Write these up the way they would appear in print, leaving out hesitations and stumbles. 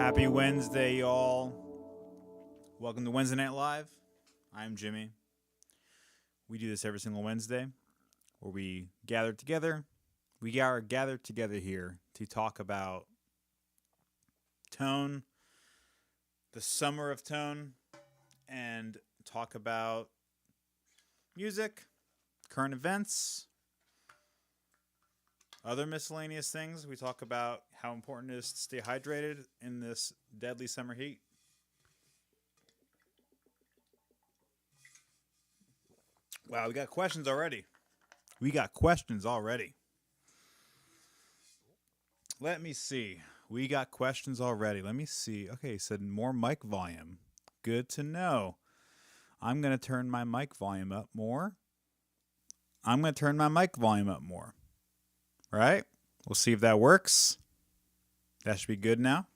Happy Wednesday, y'all. Welcome to Wednesday Night Live. I'm Jimmy. We do this every single Wednesday where we gather together. We are gathered together here to talk about tone, the summer of tone, and talk about music, current events, other miscellaneous things. We talk about how important it is to stay hydrated in this deadly summer heat. Wow, we got questions already. Let me see. We got questions already. Let me see. Okay, said more mic volume. Good to know. I'm going to turn my mic volume up more. Right? We'll see if that works. That should be good now.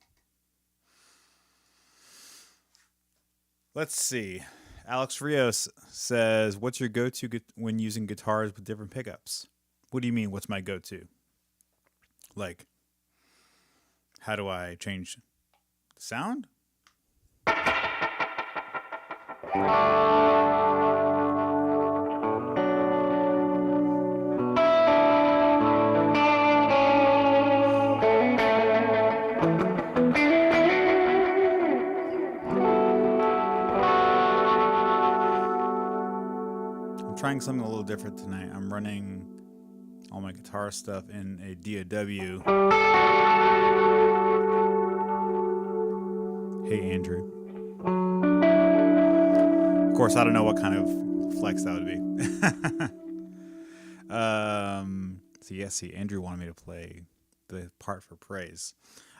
Let's see. Alex Rios says, what's your go-to when using guitars with different pickups? What do you mean, what's my go-to? Like, how do I change the sound? Trying something a little different tonight. I'm running all my guitar stuff in a DAW. Hey, Andrew. Of course, I don't know what kind of flex that would be. See, Andrew wanted me to play the part for praise.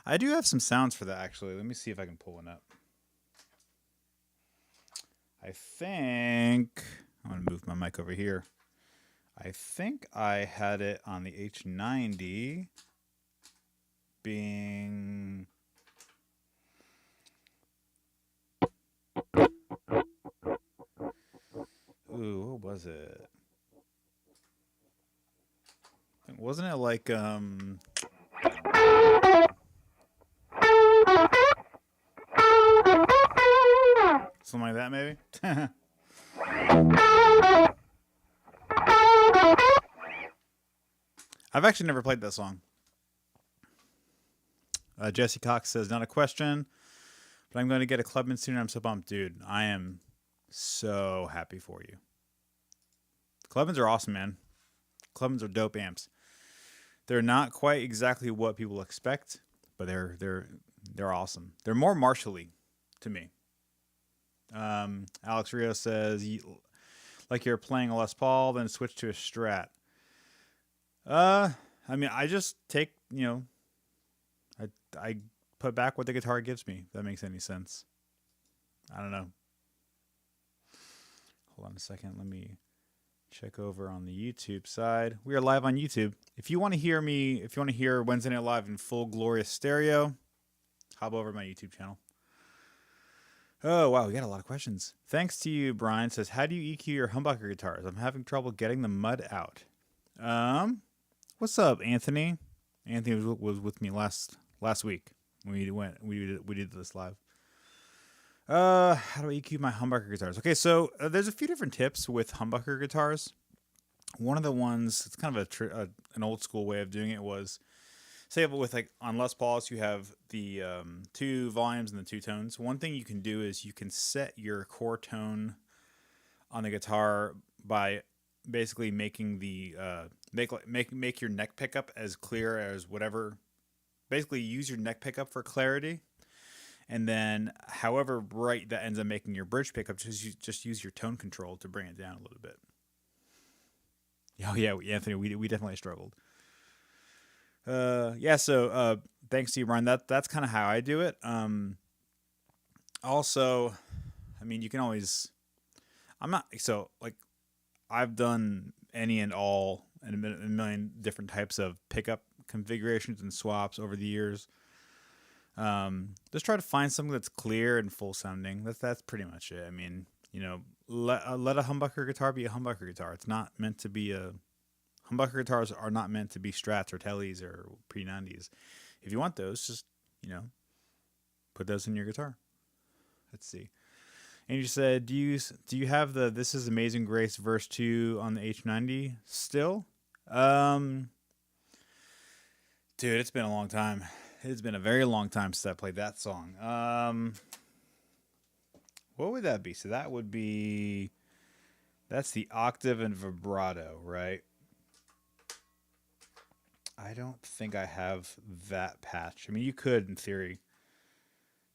I do have some sounds for that, actually. Let me see if I can pull one up. I think... I'm going to move my mic over here. I think I had it on the H90 being... Ooh, what was it? Wasn't it like, something like that, maybe? I've actually never played that song. Jesse Cox says, not a question, but I'm going to get a Clubman soon. I'm so pumped. Dude, I am so happy for you. Clubmans are awesome, man. Clubmans are dope amps. They're not quite exactly what people expect, but they're awesome. They're more Marshall-y to me. Alex Rios says, like you're playing a Les Paul, then switch to a Strat. I mean, I just take, I put back what the guitar gives me, if that makes any sense. I don't know. Hold on a second. Let me check over on the YouTube side. We are live on YouTube. If you want to hear me, if you want to hear Wednesday Night Live in full glorious stereo, hop over to my YouTube channel. Oh, wow, we got a lot of questions. Thanks to you, Brian. Says, how do you EQ your humbucker guitars? I'm having trouble getting the mud out. What's up, Anthony? Anthony was with me last week when we did this live. How do I EQ my humbucker guitars? Okay, so there's a few different tips with humbucker guitars. One of the ones, it's kind of an old school way of doing it was, say with like on Les Pauls, you have the two volumes and the two tones. One thing you can do is you can set your core tone on the guitar by basically making the make your neck pickup as clear as whatever. Basically, use your neck pickup for clarity, and then however bright that ends up making your bridge pickup, just use your tone control to bring it down a little bit. Oh yeah, Anthony, we definitely struggled. So thanks to you, Brian. That's kind of how I do it. Also, I mean, you can always. I've done any and all and a million different types of pickup configurations and swaps over the years. Just try to find something that's clear and full sounding. That's pretty much it. I mean, let a humbucker guitar be a humbucker guitar. It's not meant to be a humbucker guitars are not meant to be Strats or Tellys or pre-90s. If you want those, just put those in your guitar. Let's see. And you said, do you have the "This Is Amazing Grace" verse 2 on the H90 still? Dude, it's been a long time. It's been a very long time since I played that song. What would that be? So that would be, that's the octave and vibrato, right? I don't think I have that patch. I mean, you could, in theory,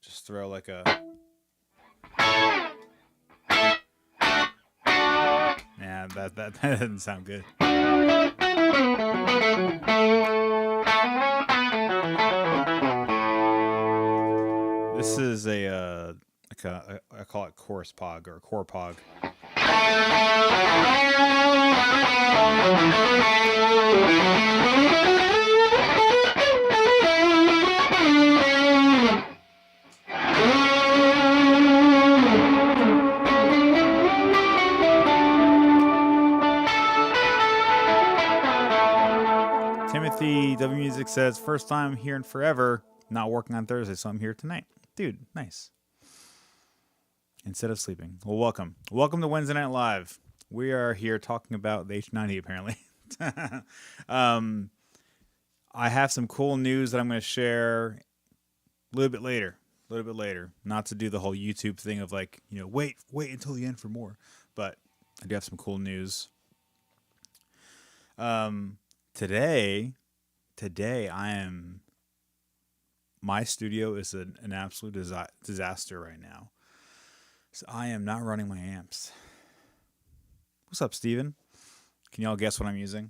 just throw like a... Yeah, that doesn't sound good. This is a I call it chorus pog or core pog. Timothy W Music says, first time here in forever, not working on Thursday, so I'm here tonight. Dude, nice. Instead of sleeping. Well, welcome. Welcome to Wednesday Night Live. We are here talking about the H90 apparently. I have some cool news that I'm going to share a little bit later. Not to do the whole YouTube thing of like, wait until the end for more. But I do have some cool news. Today my studio is an absolute disaster right now. So I am not running my amps. What's up, Steven? Can y'all guess what I'm using?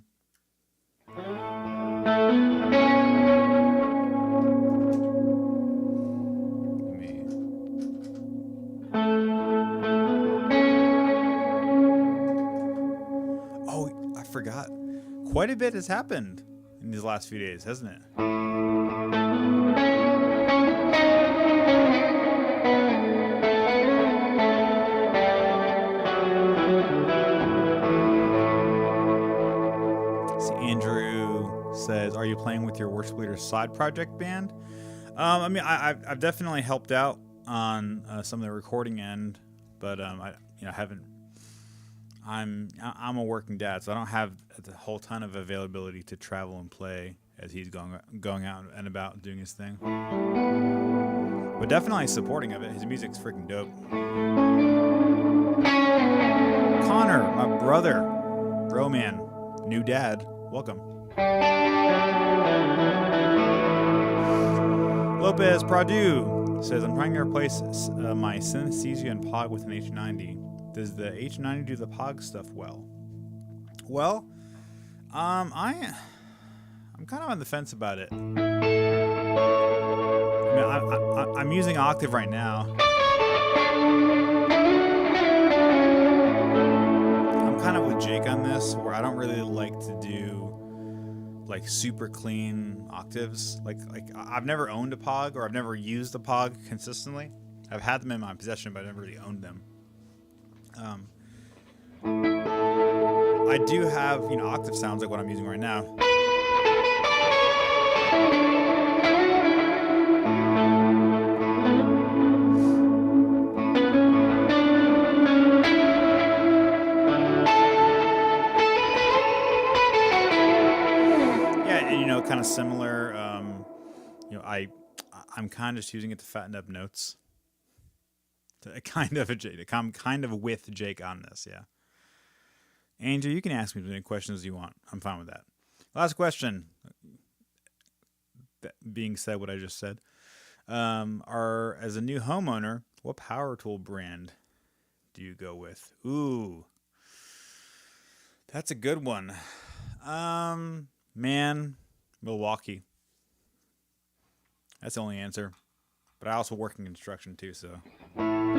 Oh, I forgot. Quite a bit has happened in these last few days, hasn't it? Andrew says, "Are you playing with your worship leader's side project band?" I mean, I've definitely helped out on some of the recording end, but I haven't. I'm a working dad, so I don't have a whole ton of availability to travel and play as he's going out and about doing his thing. But definitely supporting of it. His music's freaking dope. Connor, my brother, bro man, new dad, welcome. Lopez Pradu says, I'm trying to replace my synesthesia and Pog with an H90. Does the H90 do the Pog stuff well? Well, I'm kind of on the fence about it. I mean, I'm using Octave right now. I'm kind of with Jake on this, where I don't really like to do like super clean octaves. Like I've never owned a Pog, or I've never used a Pog consistently. I've had them in my possession, but I've never really owned them. I do have, octave sounds like what I'm using right now. Yeah, and, kind of similar. I'm kind of just using it to fatten up notes. I'm kind of with Jake on this, yeah. Andrew, you can ask me as many questions as you want. I'm fine with that. Last question. That being said, what I just said. As a new homeowner, what power tool brand do you go with? Ooh, that's a good one. Man, Milwaukee. That's the only answer. But I also work in construction too, so. I'm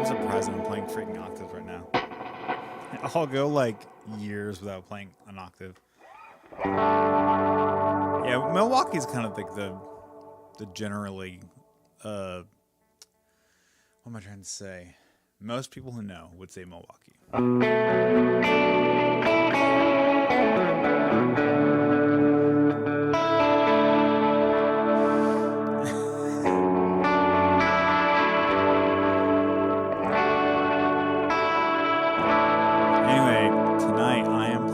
surprised I'm playing freaking octaves right now. I'll go like years without playing an octave. Yeah, Milwaukee's kind of like the generally what am I trying to say? Most people who know would say Milwaukee. Anyway, tonight I'm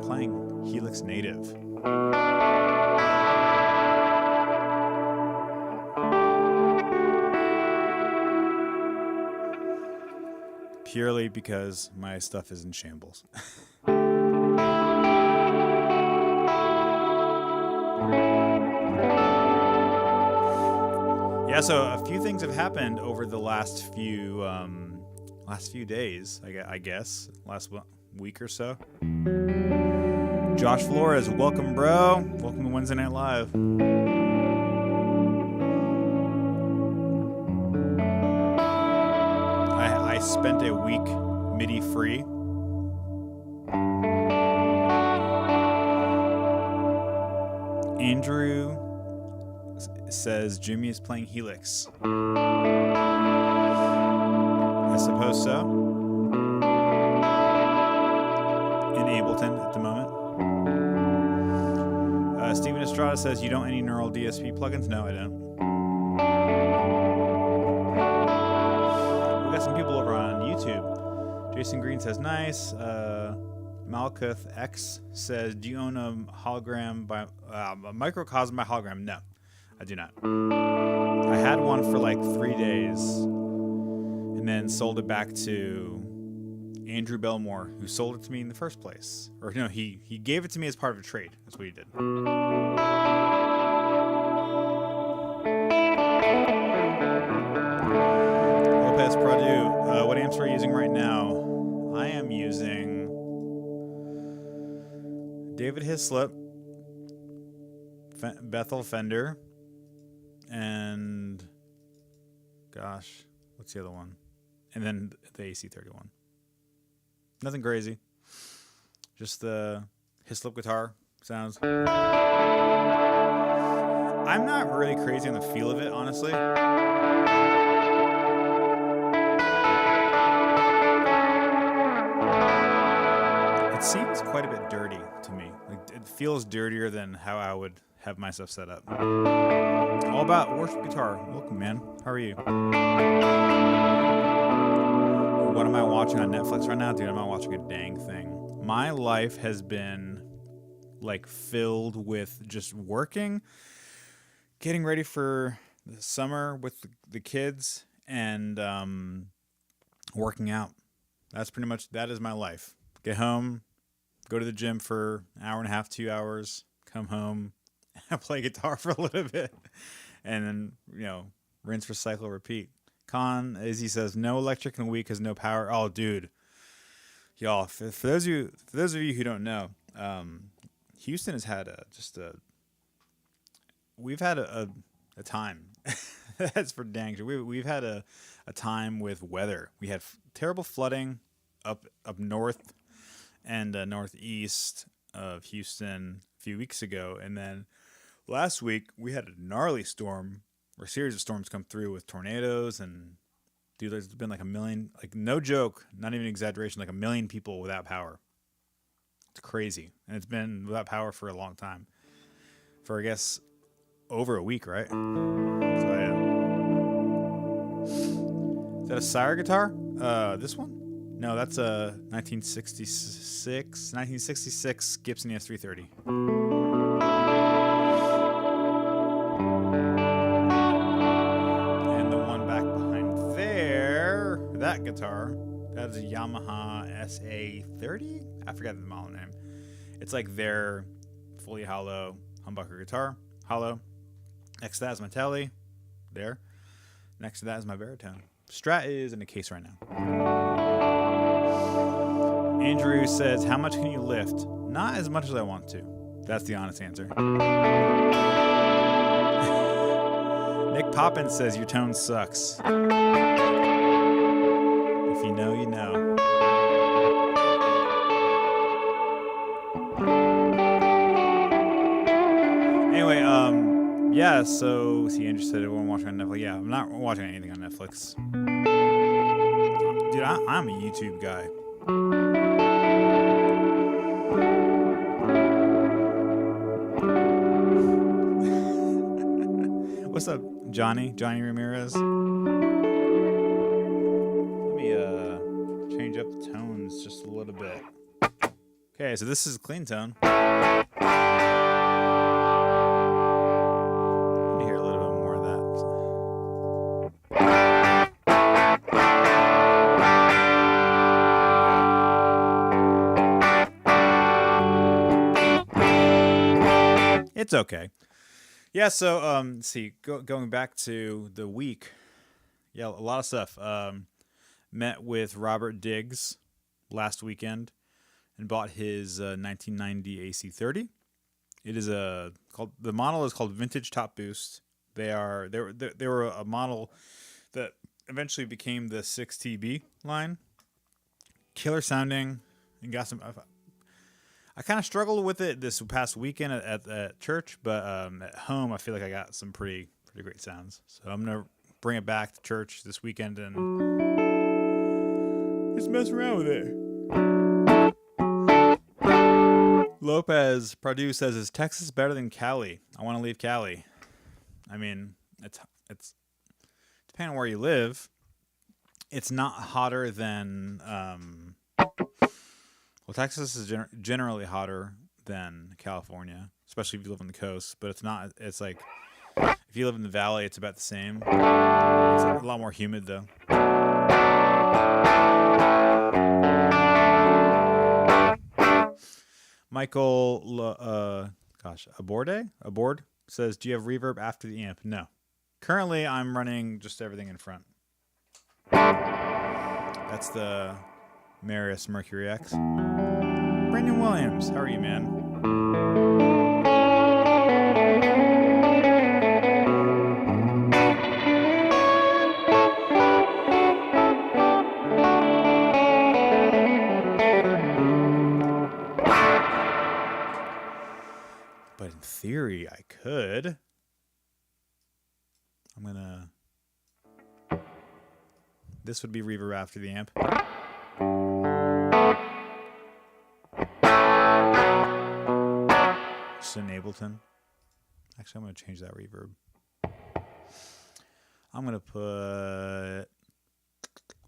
playing Helix Native. Purely because my stuff is in shambles. Yeah, so a few things have happened over the last few days, I guess, last week or so. Josh Flores, welcome, bro. Welcome to Wednesday Night Live. I spent a week MIDI free. Andrew says Jimmy is playing Helix. I suppose so. In Ableton at the moment. Steven Estrada says, you don't any Neural DSP plugins? No, I don't. We got some people over on YouTube. Jason Green says, nice. Malkuth X says, do you own a hologram by a microcosm by hologram? No, I do not. I had one for like 3 days and then sold it back to Andrew Belmore, who sold it to me in the first place. Or no, he gave it to me as part of a trade. That's what he did. Lopez Pradu, what amps are you using right now? I am using David Hislop, Bethel Fender, and gosh, what's the other one? And then the AC31. Nothing crazy. Just the Hislop guitar sounds. I'm not really crazy on the feel of it, honestly. It seems quite a bit dirty to me. Like, it feels dirtier than how I would have my stuff set up. All about worship guitar. Welcome, man. How are you? What am I watching on Netflix right now? Dude, I'm not watching a dang thing. My life has been like filled with just working, getting ready for the summer with the kids, and working out. That's pretty much, that is my life. Get home, go to the gym for an hour and a half, 2 hours, come home, play guitar for a little bit, and then, rinse, recycle, repeat. Con, as he says, no electric in a week because no power. Oh, dude, y'all. For those of you who don't know, Houston has had we've had a time. That's for dang sure. We've had a time with weather. We had terrible flooding up north and northeast of Houston a few weeks ago, and then last week we had a gnarly storm. Or a series of storms come through with tornadoes, and dude, there's been like 1 million, like no joke, not even exaggeration, like 1 million people without power. It's crazy. And it's been without power for a long time. For, I guess, over a week, right? So, yeah. Is that a Sire guitar? This one? No, that's a 1966 Gibson ES330. That guitar, that is a Yamaha SA30. I forgot the model name. It's like their fully hollow humbucker guitar, hollow. Next to that is my Tele, there. Next to that is my baritone. Strat is in a case right now. Andrew says, how much can you lift? Not as much as I want to. That's the honest answer. Nick Poppins says, your tone sucks. If you know, you know. Anyway, Yeah, so is he interested in what I'm watching on Netflix? Yeah, I'm not watching anything on Netflix. Dude, I'm a YouTube guy. What's up, Johnny? Johnny Ramirez? Let me change up the tones just a little bit. Okay, so this is a clean tone. Let me hear a little bit more of that. It's okay. Yeah, so let's see, going back to the week. Yeah, a lot of stuff. Met with Robert Diggs last weekend and bought his 1990 AC30. It is the model is called Vintage Top Boost. They were a model that eventually became the 6TB line. Killer sounding, and got some. I kind of struggled with it this past weekend at church, but at home I feel like I got some pretty great sounds. So I'm gonna bring it back to church this weekend and just mess around with it. Lopez Pardue says, "Is Texas better than Cali? I want to leave Cali." I mean, it's depending on where you live. It's not hotter than well, Texas is generally hotter than California, especially if you live on the coast. But it's not. It's like if you live in the valley, it's about the same. It's a lot more humid though. Michael, Abord says, "Do you have reverb after the amp?" No. Currently, I'm running just everything in front. That's the Marius Mercury X. Brandon Williams, how are you, man? But in theory, I could. I'm gonna. This would be reverb after the amp. Just in Ableton. Actually, I'm gonna change that reverb. I'm gonna put.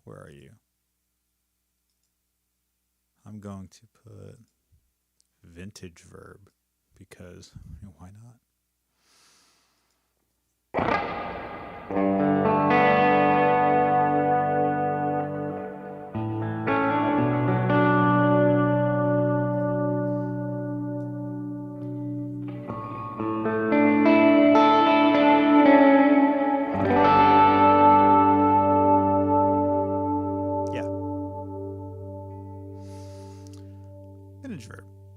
Where are you? I'm going to put vintage verb because why not?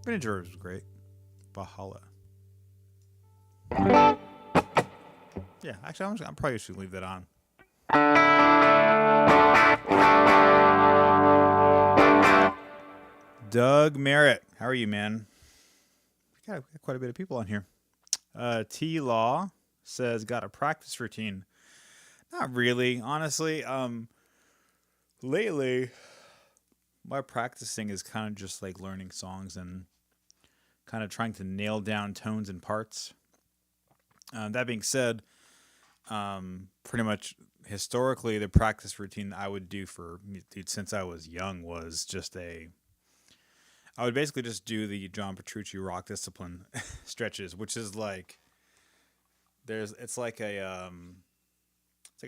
Vintage verb is great. Valhalla. Yeah, actually, I'm probably should leave that on. Doug Merritt, how are you, man? We got quite a bit of people on here. T Law says, "Got a practice routine?" Not really, honestly. Lately, my practicing is kind of just like learning songs and kind of trying to nail down tones and parts. That being said, pretty much historically, the practice routine that I would do since I was young was just I would basically just do the John Petrucci rock discipline stretches, which is like it's like a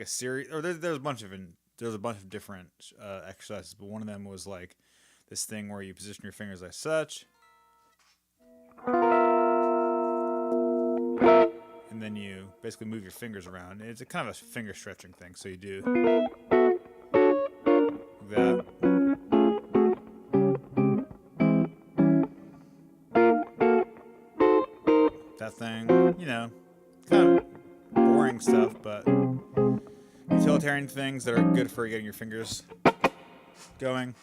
series, or there's a bunch of different exercises, but one of them was like this thing where you position your fingers like such, and then you basically move your fingers around. It's a kind of a finger stretching thing. So you do that. That thing, kind of boring stuff, but utilitarian things that are good for getting your fingers going.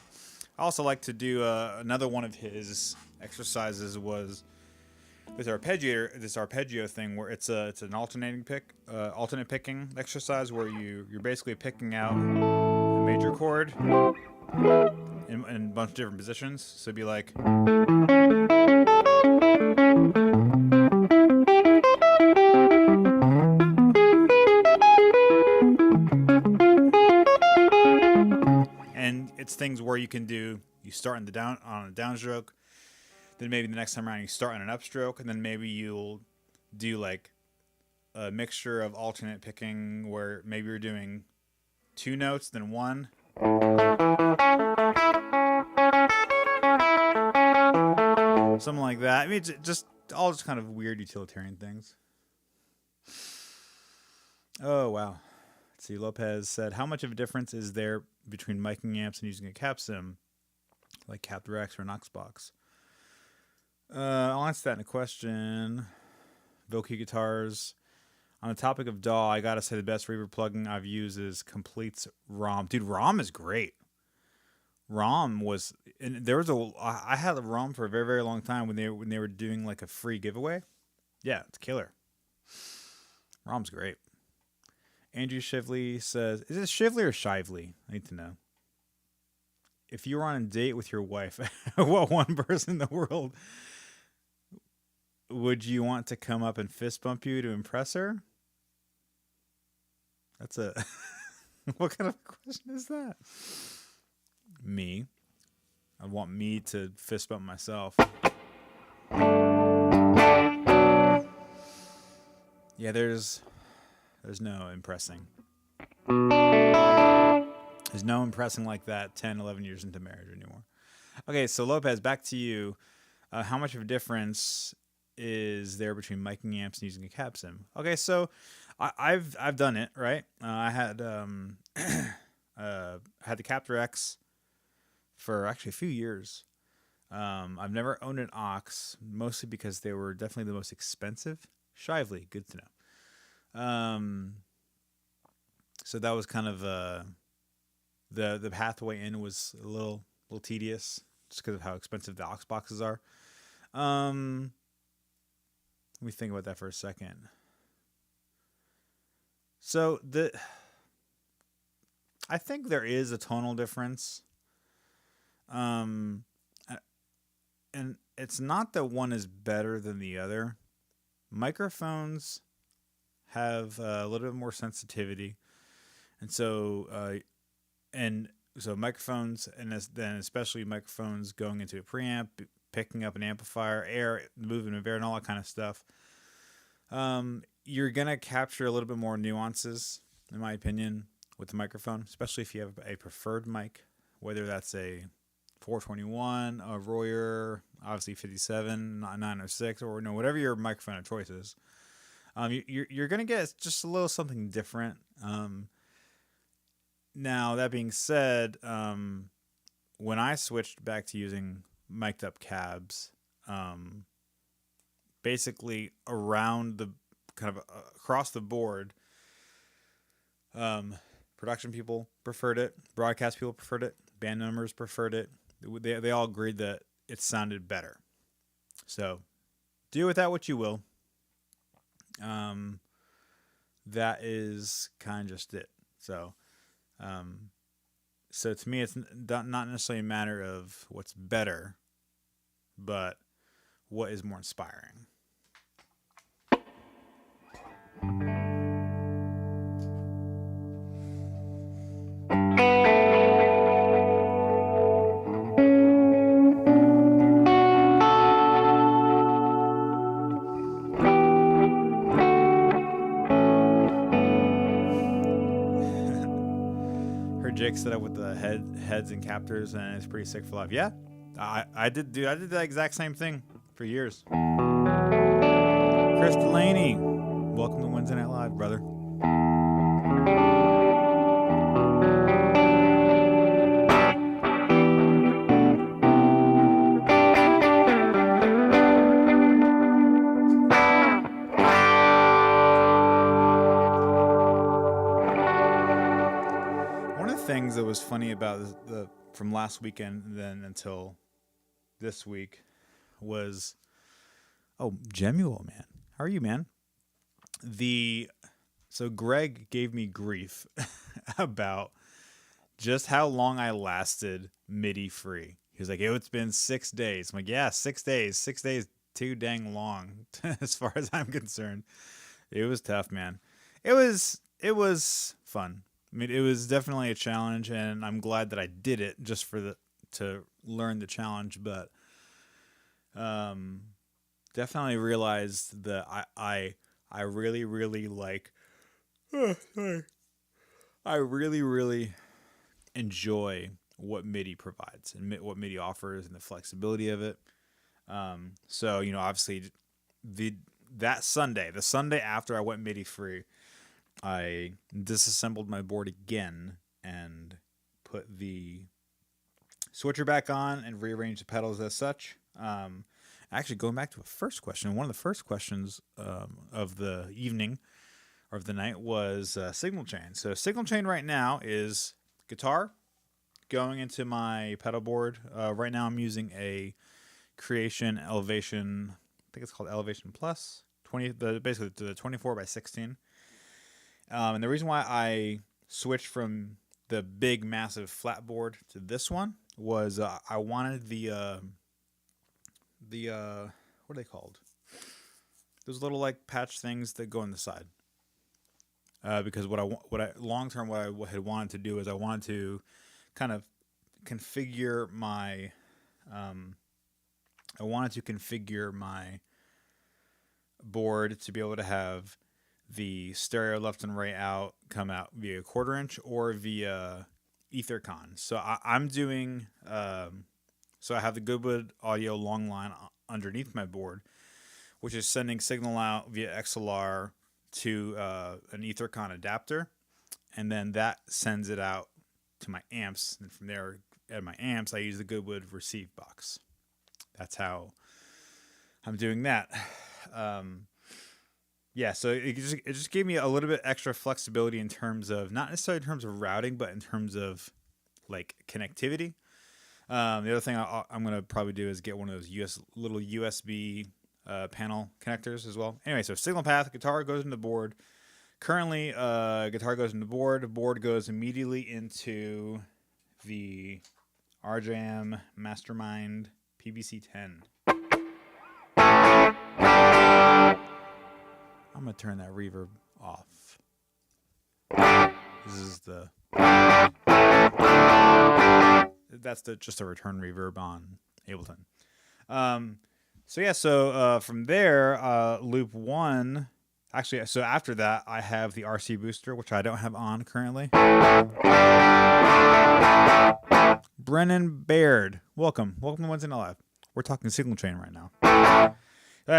I also like to do another one of his exercises was this arpeggio thing where it's an alternate picking exercise where you're basically picking out a major chord in a bunch of different positions. So it'd be like, and it's things where you start on a downstroke, then maybe the next time around you start on an upstroke, and then maybe you'll do like a mixture of alternate picking where maybe you're doing 2 notes, then 1. Something like that. I mean, it's just all just kind of weird utilitarian things. Oh, wow. Let's see. Lopez said, how much of a difference is there between miking amps and using a cap sim, like Captor X or Knoxbox? I'll answer that in a question. Voki Guitars. On the topic of DAW, I gotta say the best reverb plugin I've used is Complete's ROM. Dude, ROM is great. ROM was, and I had a ROM for a very, very long time when they were doing like a free giveaway. Yeah, it's killer. ROM's great. Andrew Shively says, is it Shively or Shively? I need to know. If you were on a date with your wife, what one person in the world would you want to come up and fist bump you to impress her? That's a... What kind of question is that? Me. I want me to fist bump myself. Yeah, there's no impressing. There's no impressing like that 10, 11 years into marriage anymore. Okay, so Lopez, back to you. How much of a difference is there between miking amps and using a cap sim? Okay, so I've done it, right? I had had the Captor X for actually a few years. I've never owned an aux, mostly because they were definitely the most expensive. Shively, good to know. So that was kind of the pathway in was a little tedious just because of how expensive the aux boxes are. Let me think about that for a second. So I think there is a tonal difference. And it's not that one is better than the other. Microphones have a little bit more sensitivity, and so microphones, and then especially microphones going into a preamp, picking up an amplifier, air, movement of air, and all that kind of stuff. You're gonna capture a little bit more nuances, in my opinion, with the microphone, especially if you have a preferred mic, whether that's a 421, a Royer, obviously 57, 906, or whatever your microphone of choice is. You're gonna get just a little something different. Now that being said, when I switched back to using mic'd up cabs, basically around the kind of across the board, production people preferred it, broadcast people preferred it, band members preferred it. They all agreed that it sounded better. So do with that what you will. That is kind of just it. So to me, it's not necessarily a matter of what's better, but what is more inspiring. Jake set up with the heads and captors, and it's pretty sick for life. Yeah, I did the exact same thing for years. Chris Delaney, welcome to Wednesday Night Live, brother. Things that was funny about from last weekend and then until this week was Oh, Jemuel, man. How are you, man? So Greg gave me grief about just how long I lasted MIDI free. He was like, "Oh, it's been 6 days." I'm like, "Yeah, 6 days. 6 days, too dang long, as far as I'm concerned." It was tough, man. It was fun. I mean, it was definitely a challenge, and I'm glad that I did it just to learn the challenge. But um, definitely realized that I really really like. Sorry. I really really enjoy what MIDI provides and what MIDI offers and the flexibility of it. So obviously, the that Sunday, the Sunday after I went MIDI free, I disassembled my board again and put the switcher back on and rearranged the pedals as such. Actually, going back to a first question, one of the first questions of the evening or of the night was signal chain. So signal chain right now is guitar going into my pedal board. Right now I'm using a Creation Elevation, I think it's called Elevation Plus, basically the 24x16. And the reason why I switched from the big massive flat board to this one was I wanted the what are they called? Those little like patch things that go on the side. Because what I long term what I had wanted to do is I wanted to kind of configure my board to be able to have the stereo left and right out come out via 1/4 inch or via EtherCon. So I'm doing so I have the Goodwood Audio long line underneath my board, which is sending signal out via XLR to an EtherCon adapter, and then that sends it out to my amps, and from there at my amps I use the Goodwood receive box. That's how I'm doing that. Yeah, so it just gave me a little bit extra flexibility in terms of, not necessarily in terms of routing, but in terms of like connectivity. The other thing I'm gonna probably do is get one of those little USB panel connectors as well. Anyway, so signal path, guitar goes into the board. Currently, guitar goes into the board goes immediately into the RJM Mastermind PBC10. I'm gonna turn that reverb off. This is just a return reverb on Ableton. So from there, loop one. Actually, so after that, I have the RC booster, which I don't have on currently. Brennan Baird, welcome to Wednesday Night Live. We're talking signal chain right now.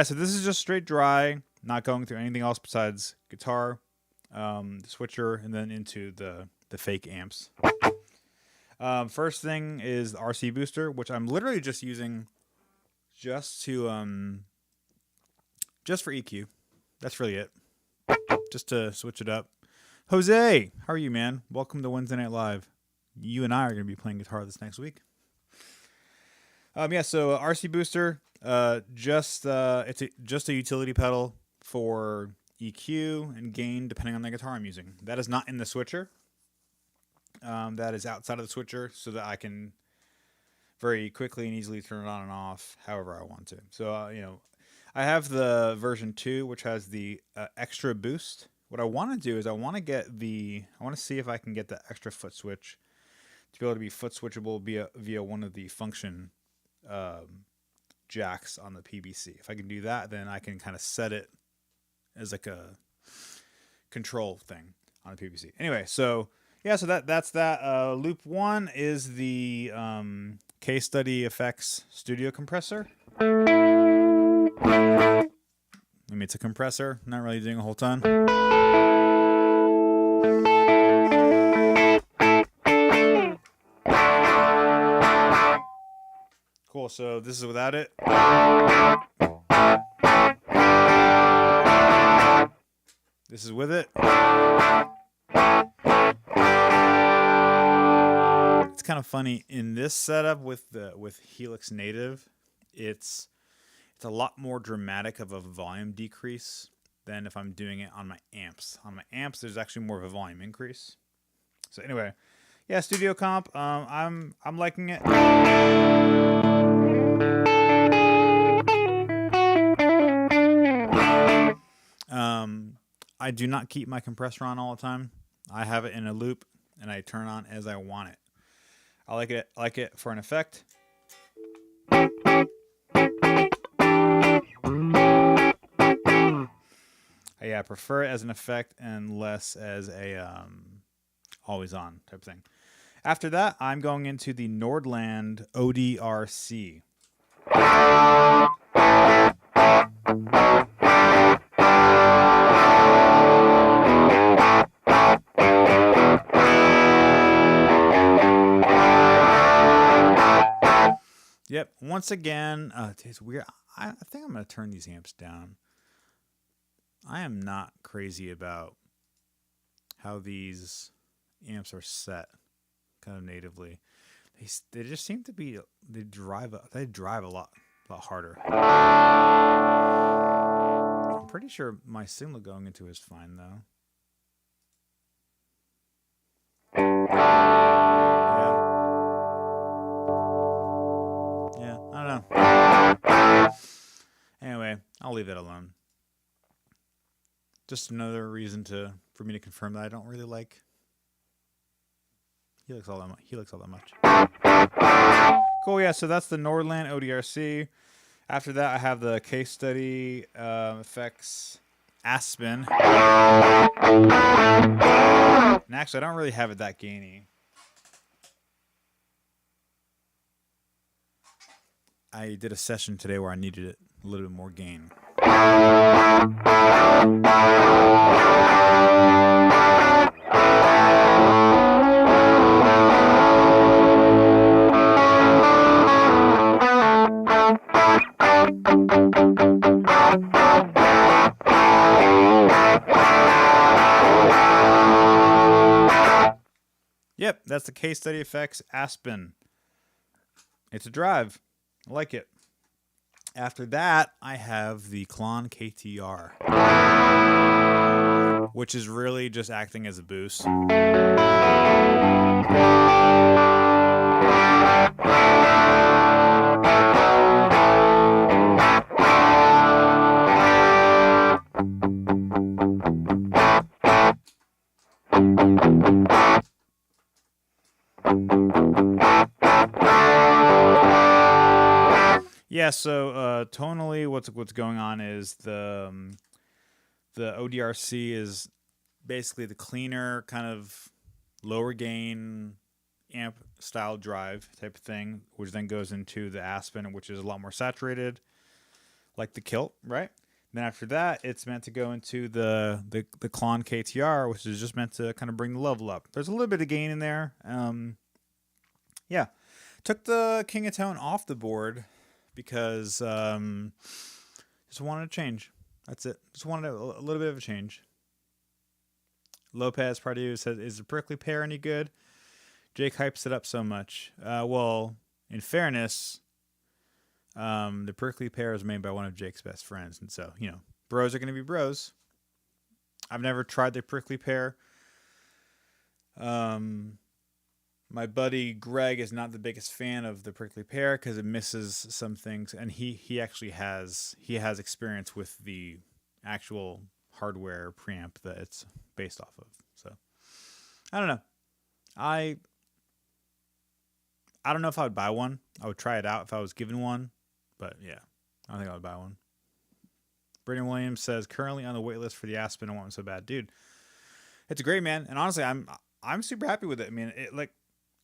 So this is just straight dry, not going through anything else besides guitar, the switcher, and then into the fake amps. First thing is the RC booster, which I'm literally just using just for EQ. That's really it. Just to switch it up. Jose, how are you, man? Welcome to Wednesday Night Live. You and I are going to be playing guitar this next week. So RC booster, it's just a utility pedal for EQ and gain depending on the guitar I'm using. That is not in the switcher. That is outside of the switcher, so that I can very quickly and easily turn it on and off however I want to. So I have the version 2, which has the extra boost. What I want to do is I want to see if I can get the extra foot switch to be able to be foot switchable via one of the function jacks on the PBC. If I can do that, then I can kind of set it as like a control thing on the PBC. Anyway, so that's that. Loop 1 is the Case Study Effects Studio compressor. I mean, it's a compressor, not really doing a whole ton. Cool, so this is without it. This is with it. It's kind of funny in this setup with Helix Native. It's it's a lot more dramatic of a volume decrease than if I'm doing it on my amps. On my amps, there's actually more of a volume increase. So anyway, yeah, Studio Comp, I'm liking it. I do not keep my compressor on all the time. I have it in a loop and I turn on as I want it. I like it for an effect. Yeah, I prefer it as an effect and less as a always on type thing. After that, I'm going into the Nordland ODRC. Yep. Once again, it's weird. I think I'm going to turn these amps down. I am not crazy about how these amps are set kind of natively. They just seem to be, they drive a lot harder. I'm pretty sure my signal going into it is fine though. Yeah, I don't know. Anyway, I'll leave that alone. Just another reason for me to confirm that I don't really like Helix all that much. Cool, yeah, so that's the Nordland ODRC. After that, I have the case study effects Aspen. And actually, I don't really have it that gainy. I did a session today where I needed it a little bit more gain. Yep, that's the case study effects Aspen. It's a drive. I like it. After that, I have the Klon KTR, which is really just acting as a boost. Yeah, so tonally, what's going on is the ODRC is basically the cleaner, kind of lower gain amp style drive type of thing, which then goes into the Aspen, which is a lot more saturated, like the Kilt, right? Then after that, it's meant to go into the Klon KTR, which is just meant to kind of bring the level up. There's a little bit of gain in there. Yeah, took the King of Tone off the board because just wanted a change. That's it. Just wanted a little bit of a change. Lopez Pardue says, "Is the prickly pear any good?" Jake hypes it up so much. Well, in fairness, the prickly pear is made by one of Jake's best friends, and so bros are going to be bros. I've never tried the prickly pear. My buddy Greg is not the biggest fan of the prickly pear because it misses some things, and he actually has experience with the actual hardware preamp that it's based off of. So I don't know. I don't know if I would buy one. I would try it out if I was given one, but yeah, I don't think I would buy one. Brittany Williams says, currently on the wait list for the Aspen. I want one so bad, dude. It's a great, man, and honestly, I'm super happy with it. I mean, it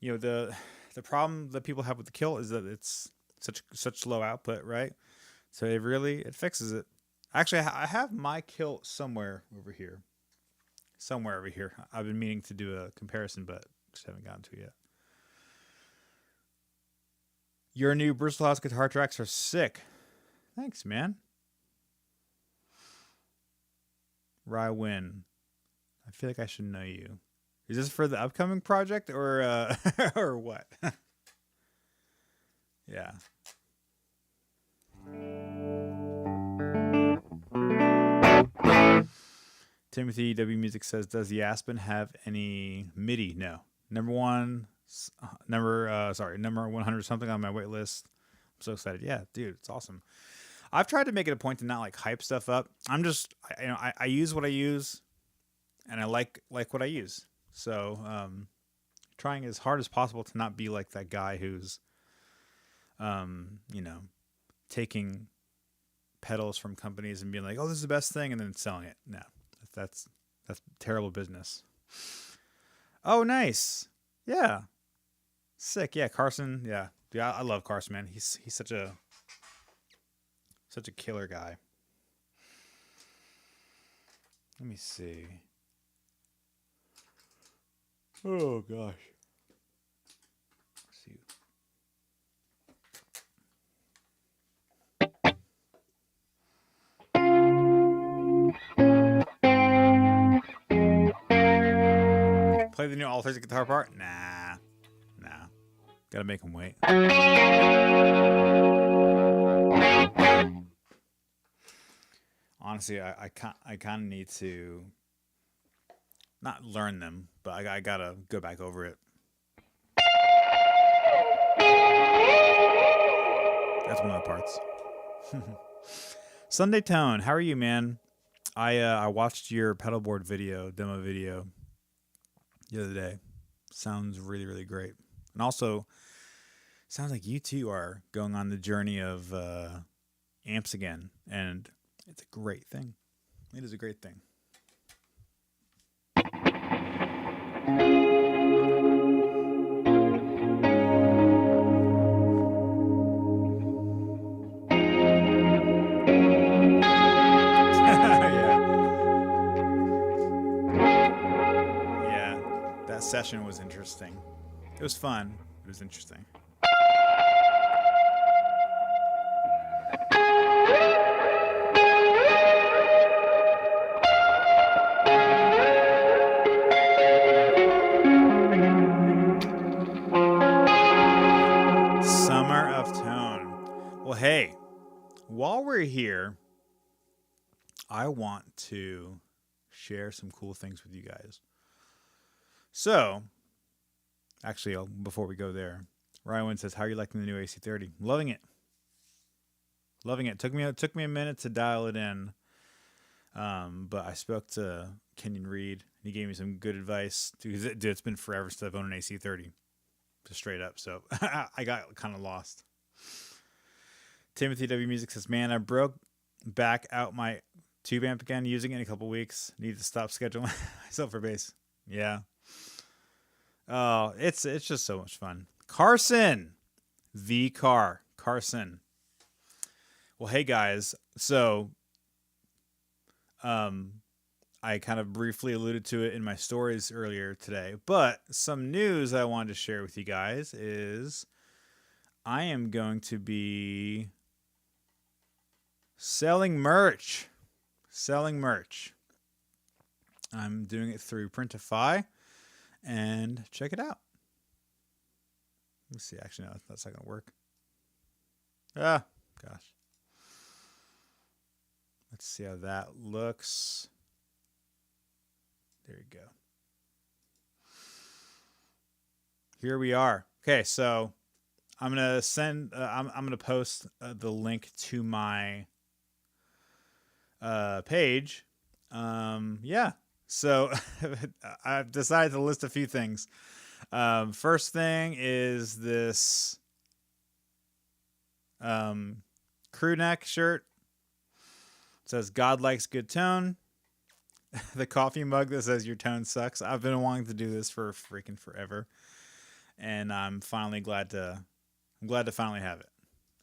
the problem that people have with the Kilt is that it's such low output, right? So it fixes it. Actually, I have my Kilt somewhere over here. I've been meaning to do a comparison, but just haven't gotten to it yet. Your new Bristol House guitar tracks are sick. Thanks, man. Rye Win. I feel like I should know you. Is this for the upcoming project or or what? Yeah. Timothy W Music says, does the Aspen have any MIDI? No. Number 100 something on my wait list. I'm so excited. Yeah, dude, it's awesome. I've tried to make it a point to not like hype stuff up. I use what I use, and I like what I use. So trying as hard as possible to not be like that guy who's taking pedals from companies and being like, oh, this is the best thing, and then selling it. No, that's terrible business. Oh, nice. Yeah. Sick. Yeah, Carson. Yeah. Yeah, I love Carson, man. He's such a killer guy. Let me see. Oh gosh. Let's see. Play the new All-Things guitar part? Nah. Gotta make him wait. Honestly, I kind of need to not learn them, but I gotta go back over it. That's one of the parts. Sunday Tone, how are you, man? I watched your pedalboard demo video the other day. Sounds really, really great. And also, sounds like you two are going on the journey of amps again, and it's a great thing. It is a great thing. Yeah, that session was interesting. It was fun. It was interesting. Summer of Tone. Well, hey, while we're here, I want to share some cool things with you guys. So, actually, before we go there, Ryan says, how are you liking the new AC30? Loving it. Loving it. Took me a minute to dial it in. But I spoke to Kenyon Reed. He gave me some good advice. Dude, it's been forever since I've owned an AC30. Just straight up. So I got kind of lost. Timothy W Music says, man, I broke back out my tube amp again, using it in a couple weeks. Need to stop scheduling myself for bass. Yeah. Oh, it's just so much fun. Carson. Carson. Well, hey guys. So I kind of briefly alluded to it in my stories earlier today, but some news I wanted to share with you guys is I am going to be selling merch. I'm doing it through Printify, and check it out. Let's see. Actually, no, that's not going to work. Ah, gosh. Let's see how that looks. There you go. Here we are. Okay, so I'm gonna send. I'm gonna post the link to my page. Yeah. So I've decided to list a few things. First thing is this crew neck shirt. It says God likes good tone. The coffee mug that says your tone sucks. I've been wanting to do this for freaking forever, and I'm finally glad to finally have it.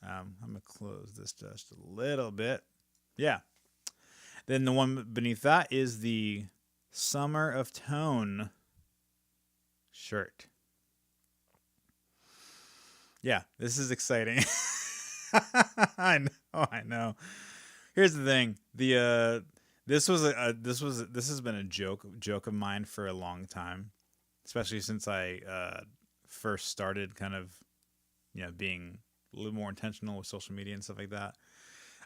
I'm gonna close this just a little bit. Yeah. Then the one beneath that is the Summer of Tone shirt. Yeah, this is exciting. I know. Here's the thing. This has been a joke of mine for a long time, especially since I first started kind of, being a little more intentional with social media and stuff like that.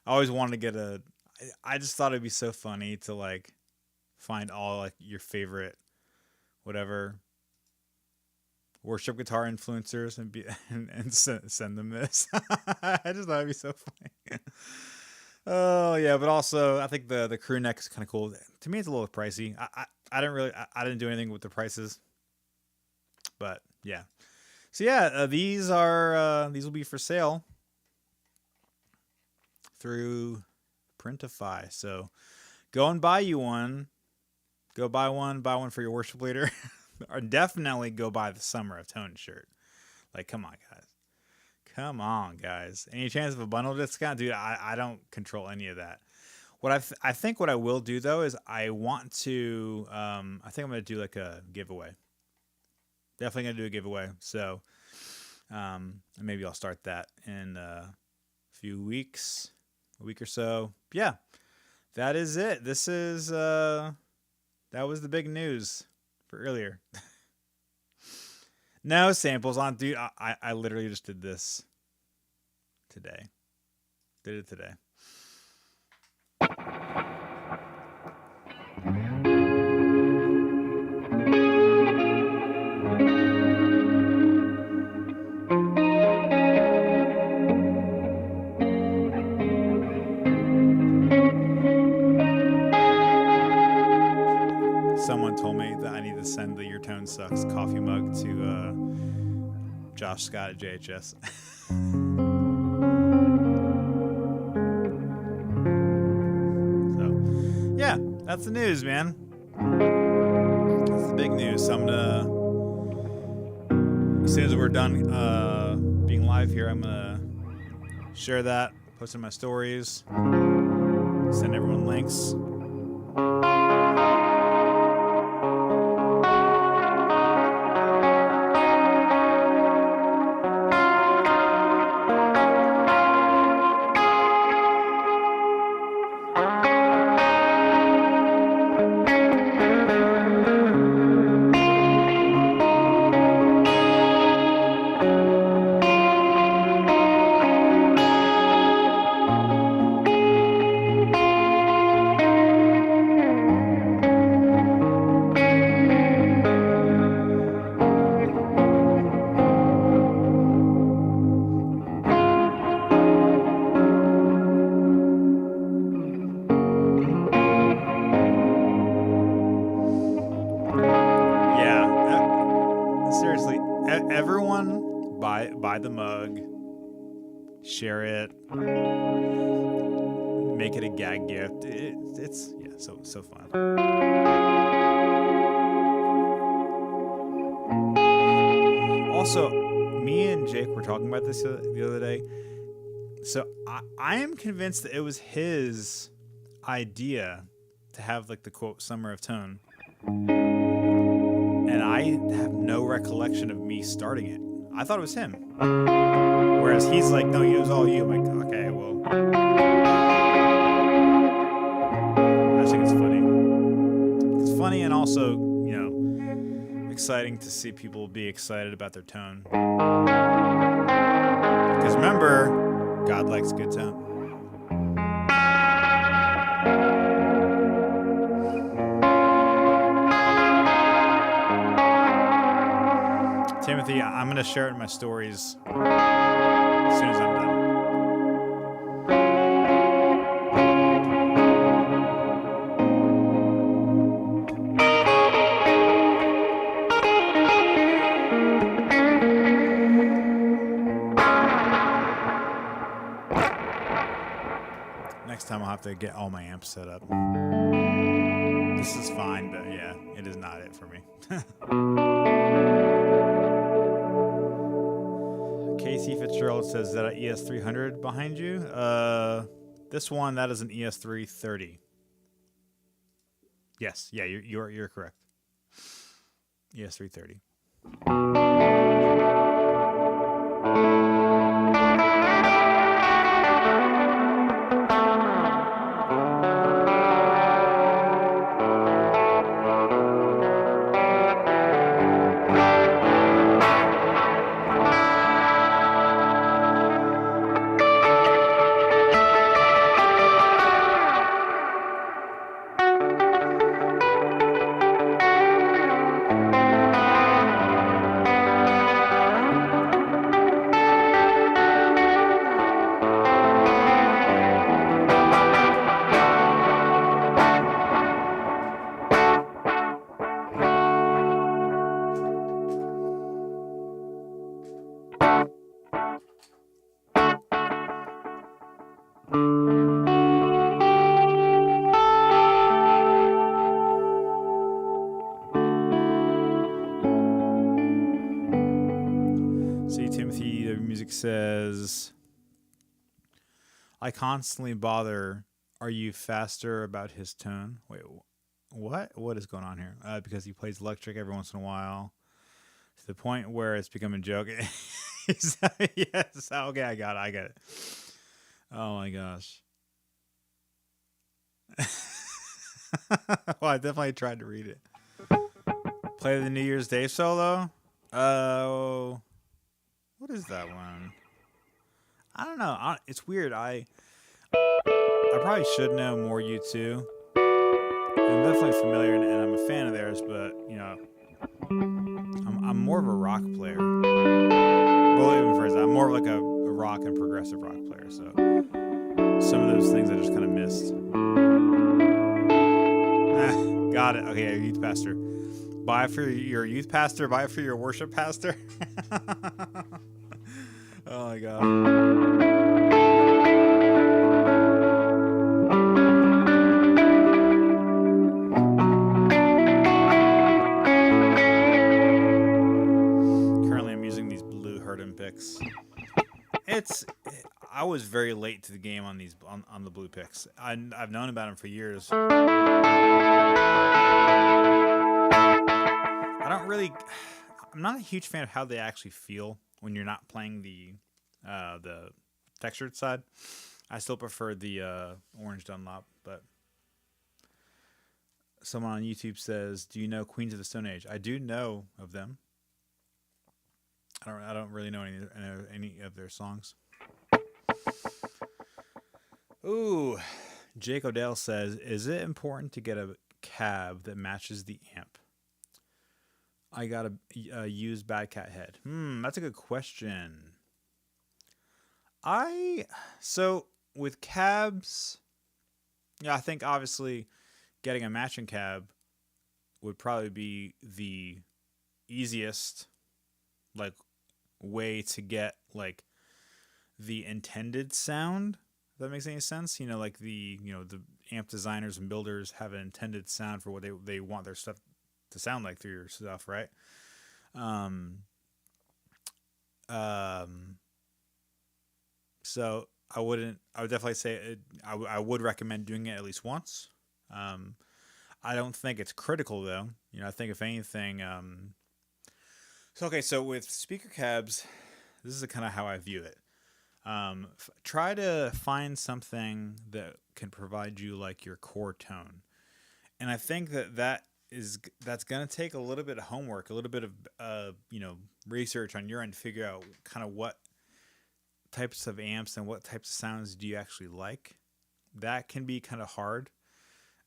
I always wanted to get I just thought it'd be so funny to like find all like your favorite whatever worship guitar influencers and send them this. I just thought it'd be so funny. Oh yeah, but also I think the crew neck is kind of cool. To me, it's a little pricey. I didn't do anything with the prices, but yeah. So yeah, these will be for sale through Printify. So go and buy you one. Go buy one for your worship leader. Or definitely go buy the Summer of Tone shirt. Like, come on, guys. Come on, guys. Any chance of a bundle discount? Dude, I don't control any of that. What I think what I will do, though, is I want to... I think I'm going to do, like, a giveaway. Definitely going to do a giveaway. So, maybe I'll start that in a few weeks. A week or so. Yeah. That is it. This is... that was the big news for earlier. No samples on, dude. I literally just did this today. Did it today. Someone told me that I need to send the Your Tone Sucks coffee mug to Josh Scott at JHS. So, yeah, that's the news, man. That's the big news. So I'm gonna, as soon as we're done being live here, I'm gonna share that, post in my stories, send everyone links. Everyone buy the mug, share it, make it a gag gift. It's yeah, so fun. Also, me and Jake were talking about this the other day. So I am convinced that it was his idea to have like the quote Summer of Tone. And I have no recollection of me starting it. I thought it was him. Whereas he's like, no, it was all you. I'm like, okay, well. I just think it's funny. It's funny and also, you know, exciting to see people be excited about their tone. Because remember, God likes good tone. Timothy, I'm going to share it in my stories as soon as I'm done. Next time I'll have to get all my amps set up. This is fine, but yeah, it is not it for me. Casey Fitzgerald says that ES300 behind you. This one, that is an ES330. Yes, yeah, you're correct. ES330. says, I constantly bother. Are you faster about his tone? Wait, what? What is going on here? Because he plays electric every once in a while to the point where it's become a joke. Yes. Okay, I got it. I get it. Oh my gosh. Well, I definitely tried to read it. Play the New Year's Day solo. Oh, what is that one? I don't know. It's weird. I probably should know more U2. I'm definitely familiar and I'm a fan of theirs, but I'm more of a rock player. Well, even for I'm more of like a rock and progressive rock player. So some of those things I just kind of missed. Got it. Okay, youth pastor. Buy for your youth pastor. Buy for your worship pastor. Oh my god. I was very late to the game on these on the blue picks. I've known about them for years. I don't really. I'm not a huge fan of how they actually feel when you're not playing the textured side. I still prefer the orange Dunlop, but someone on YouTube says, "Do you know Queens of the Stone Age?" I do know of them. I don't really know any of their songs. Ooh, Jake Odell says, "Is it important to get a cab that matches the amp?" I got a used Bad Cat head. That's a good question. So with cabs, yeah, I think obviously getting a matching cab would probably be the easiest like way to get like the intended sound. If that makes any sense? Like the amp designers and builders have an intended sound for what they want their stuff to sound like through your stuff, right? So I would definitely say I would recommend doing it at least once. I don't think it's critical though. I think if anything, so with speaker cabs, this is kind of how I view it. Try to find something that can provide you like your core tone, and I think that's gonna take a little bit of homework, a little bit of research on your end to figure out kind of what types of amps and what types of sounds do you actually like. That can be kind of hard,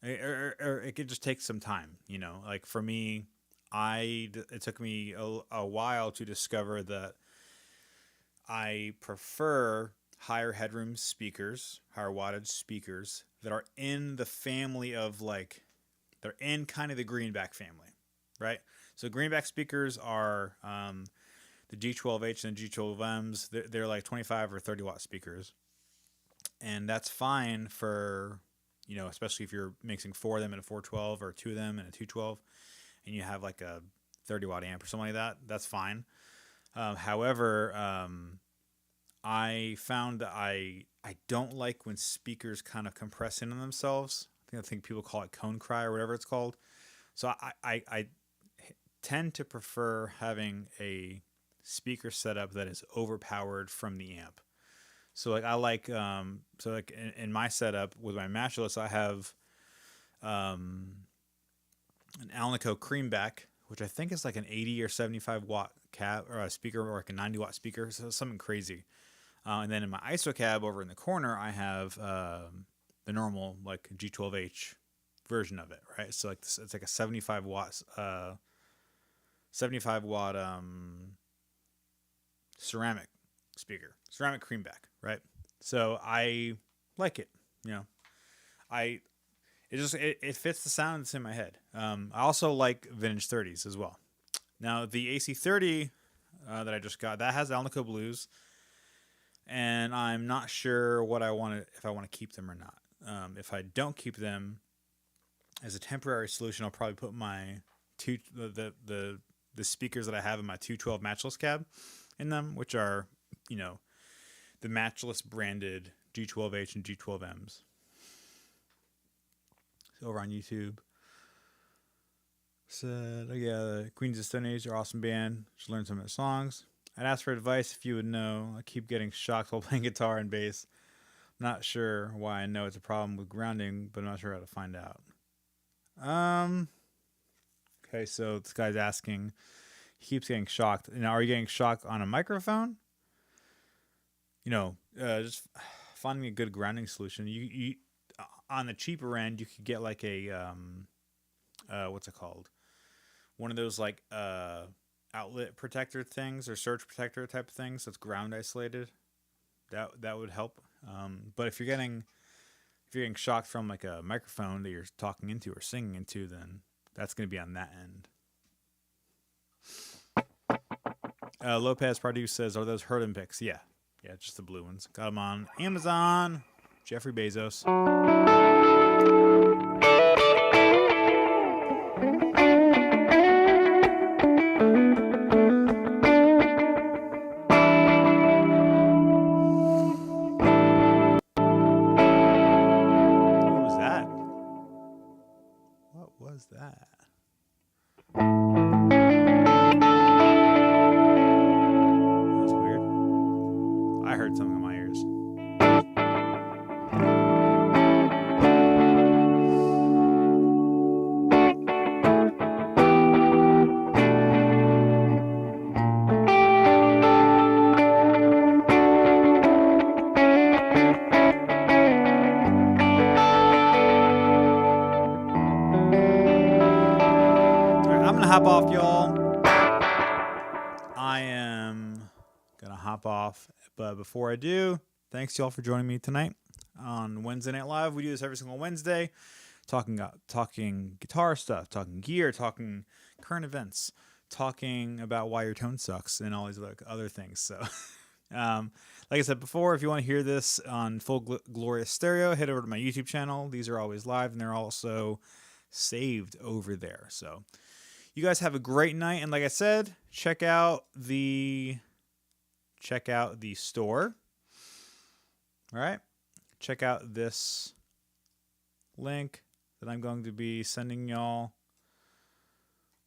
or it could just take some time. Like for me, it took me a while to discover that I prefer higher headroom speakers, higher wattage speakers that are in the family of they're in kind of the Greenback family, right? So Greenback speakers are the G12H and the G12Ms. They're like 25 or 30 watt speakers, and that's fine for especially if you're mixing 4 of them in a 412 or 2 of them in a 212, and you have like a 30 watt amp or something like that. That's fine. However, I found that I don't like when speakers kind of compress in on themselves. I think people call it cone cry or whatever it's called. So I tend to prefer having a speaker setup that is overpowered from the amp. So like I like in my setup with my Matchless, I have an Alnico Creamback, which I think is like an 80 or 75 watt cab or a speaker, or like a 90 watt speaker, so something crazy. And then in my ISO cab over in the corner, I have the normal like G12H version of it, right? So like it's like a 75 watt ceramic speaker, ceramic Creamback, right? So I like it. It fits the sound that's in my head. I also like vintage 30s as well. Now the AC30 that I just got, that has Alnico Blues, and I'm not sure if I want to keep them or not. If I don't keep them as a temporary solution, I'll probably put my the speakers that I have in my 212 Matchless cab in them, which are the Matchless branded G12H and G12Ms. So over on YouTube. Said, oh yeah, the Queens of Stone Age are awesome band. Should learn some of their songs. I'd ask for advice if you would know. I keep getting shocked while playing guitar and bass. Not sure why. I know it's a problem with grounding, but I'm not sure how to find out. Okay, so this guy's asking, he keeps getting shocked. Now, are you getting shocked on a microphone? Just finding a good grounding solution. You on the cheaper end, you could get like a what's it called? One of those like outlet protector things or surge protector type of things that's ground isolated. That would help. But if you're getting shocked from like a microphone that you're talking into or singing into, then that's going to be on that end. Lopez Pardue says, are those Herdon picks? Yeah, just the blue ones. Got them on Amazon. Jeffrey Bezos. What was that? That's weird. I heard something in my ears. Hop off, y'all. I am gonna hop off, but before I do, thanks y'all for joining me tonight on Wednesday Night Live. We do this every single Wednesday, talking guitar stuff, talking gear, talking current events, talking about why your tone sucks, and all these other things. So, like I said before, if you want to hear this on full glorious stereo, head over to my YouTube channel. These are always live, and they're also saved over there. So. You guys have a great night, and like I said, check out the store. All right, check out this link that I'm going to be sending y'all,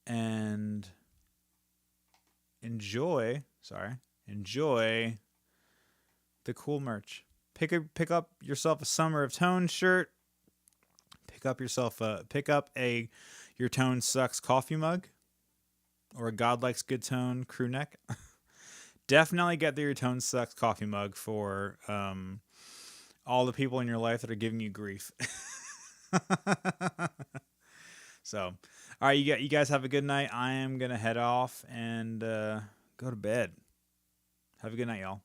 and enjoy the cool merch. Pick up yourself a Summer of Tone shirt. Pick up Your Tone Sucks coffee mug, or a God Likes Good Tone crew neck. Definitely get the Your Tone Sucks coffee mug for all the people in your life that are giving you grief. So, all right, you guys have a good night. I am going to head off and go to bed. Have a good night, y'all.